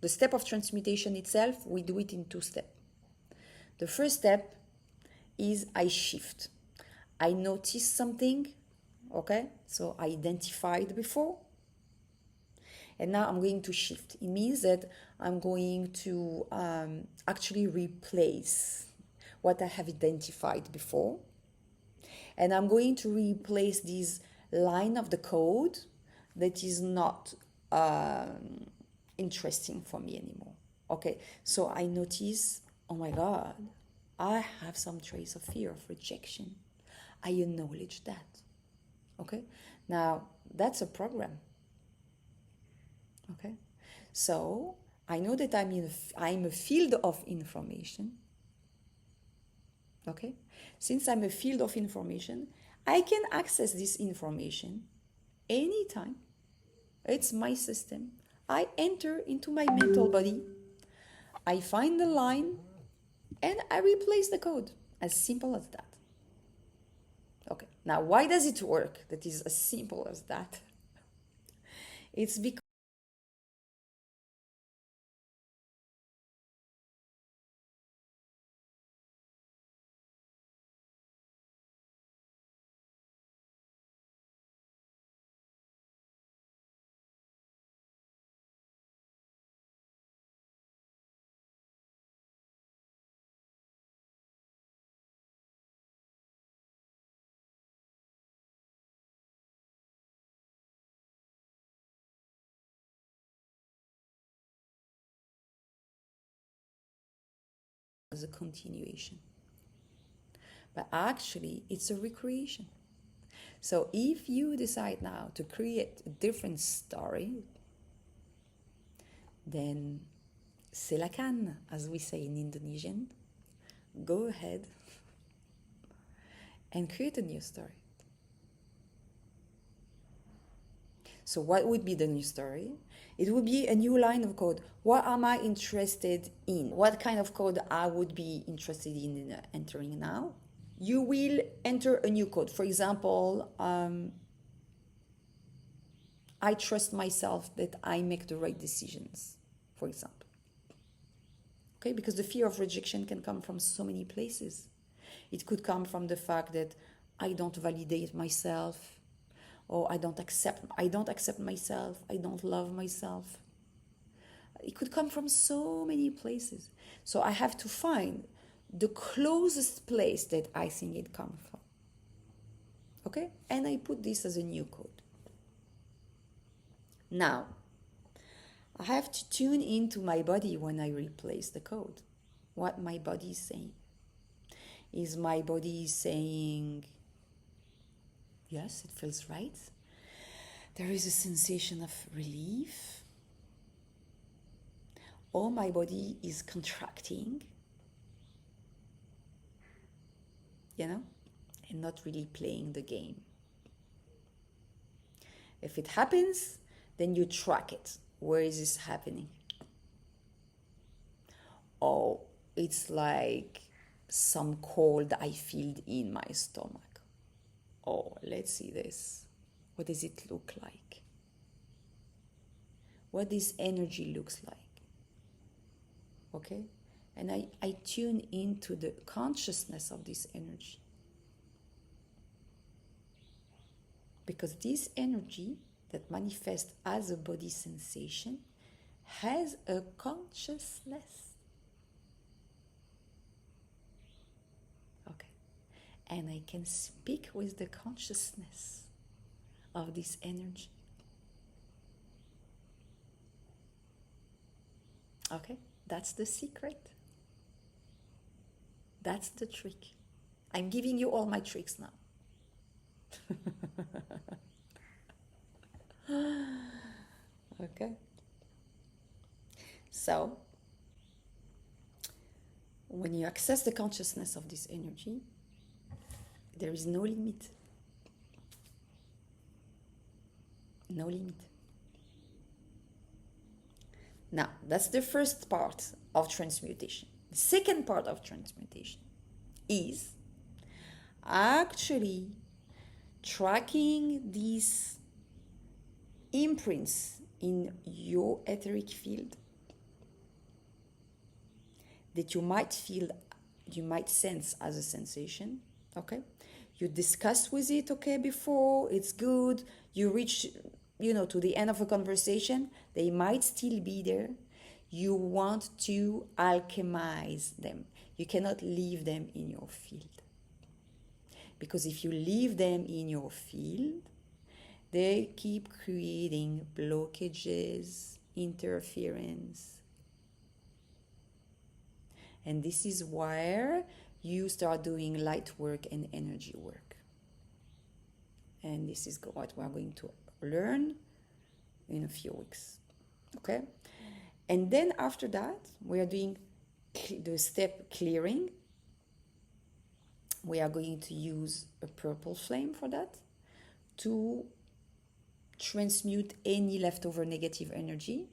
The step of transmutation itself, we do it in 2 steps. The first step is I shift. I notice something, okay? So I identified before. And now I'm going to shift. It means that I'm going to actually replace what I have identified before. And I'm going to replace this line of the code that is not interesting for me anymore. Okay, so I notice, oh my God, I have some trace of fear of rejection. I acknowledge that. Okay, now that's a program. Okay, so I know that I'm a field of information. Okay, since I'm a field of information, I can access this information anytime. It's my system. I enter into my mental body, I find the line, and I replace the code. As simple as that. Okay, now why does it work? That is as simple as that. It's because a continuation. But actually, it's a recreation. So if you decide now to create a different story, then silakan, as we say in Indonesian, go ahead and create a new story. So what would be the new story? It would be a new line of code. What am I interested in? What kind of code I would be interested in entering now? You will enter a new code. For example, I trust myself that I make the right decisions, for example. Okay, because the fear of rejection can come from so many places. It could come from the fact that I don't validate myself, or I don't accept myself, I don't love myself. It could come from so many places. So I have to find the closest place that I think it comes from. Okay? And I put this as a new code. Now, I have to tune into my body when I replace the code. What my body is saying. Is my body saying, yes, it feels right? There is a sensation of relief. Or my body is contracting, and not really playing the game. If it happens, then you track it. Where is this happening? Oh, it's like some cold I feel in my stomach. Oh, let's see this. What does it look like? What this energy looks like. Okay? And I tune into the consciousness of this energy. Because this energy that manifests as a body sensation has a consciousness. Okay. And I can speak with the consciousness of this energy. Okay, that's the secret. That's the trick. I'm giving you all my tricks now. Okay. So, when you access the consciousness of this energy, there is no limit. No limit. Now, that's the first part of transmutation. The second part of transmutation is actually tracking these imprints in your etheric field that you might feel, you might sense as a sensation. Okay, you discuss with it, okay, before it's good, you reach, to the end of a conversation, they might still be there. You want to alchemize them. You cannot leave them in your field, because if you leave them in your field, they keep creating blockages, interference. And this is where you start doing light work and energy work. And this is what we're going to learn in a few weeks. Okay? And then after that, we are doing the step clearing. We are going to use a purple flame for that to transmute any leftover negative energy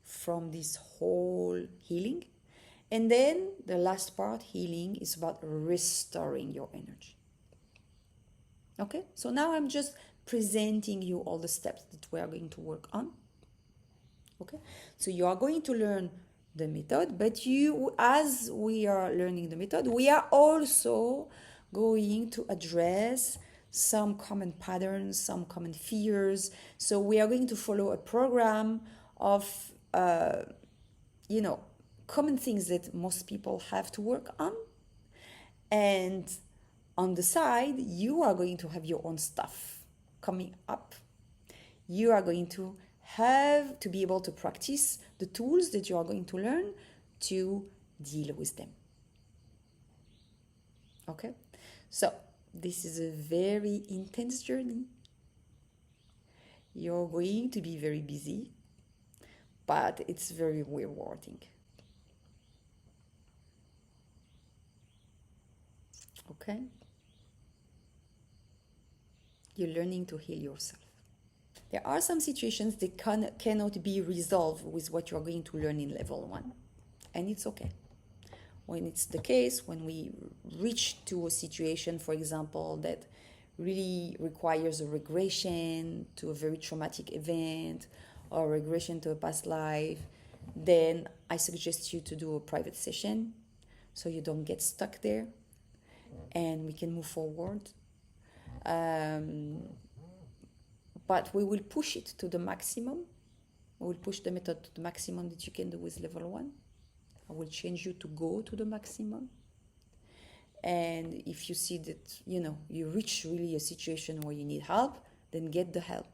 from this whole healing. And then the last part, healing, is about restoring your energy. Okay, so now I'm just presenting you all the steps that we are going to work on. Okay, so you are going to learn the method, but as we are learning the method, we are also going to address some common patterns, some common fears. So we are going to follow a program of, common things that most people have to work on. And on the side, you are going to have your own stuff coming up. You are going to have to be able to practice the tools that you are going to learn to deal with them. Okay? So, this is a very intense journey. You're going to be very busy, but it's very rewarding. Okay? You're learning to heal yourself. There are some situations that cannot be resolved with what you're going to learn in level 1. And it's okay. When it's the case, when we reach to a situation, for example, that really requires a regression to a very traumatic event or regression to a past life, then I suggest you to do a private session so you don't get stuck there and we can move forward. But we will push it to the maximum. We will push the method to the maximum that you can do with level 1. I will change you to go to the maximum. And if you see that, you reach really a situation where you need help, then get the help,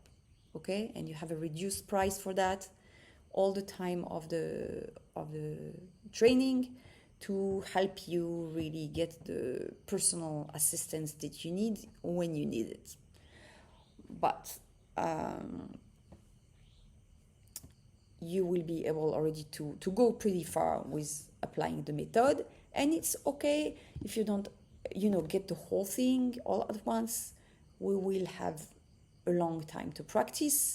okay? And you have a reduced price for that all the time of the training to help you really get the personal assistance that you need when you need it. But you will be able already to go pretty far with applying the method. And it's okay if you don't, get the whole thing all at once. We will have a long time to practice.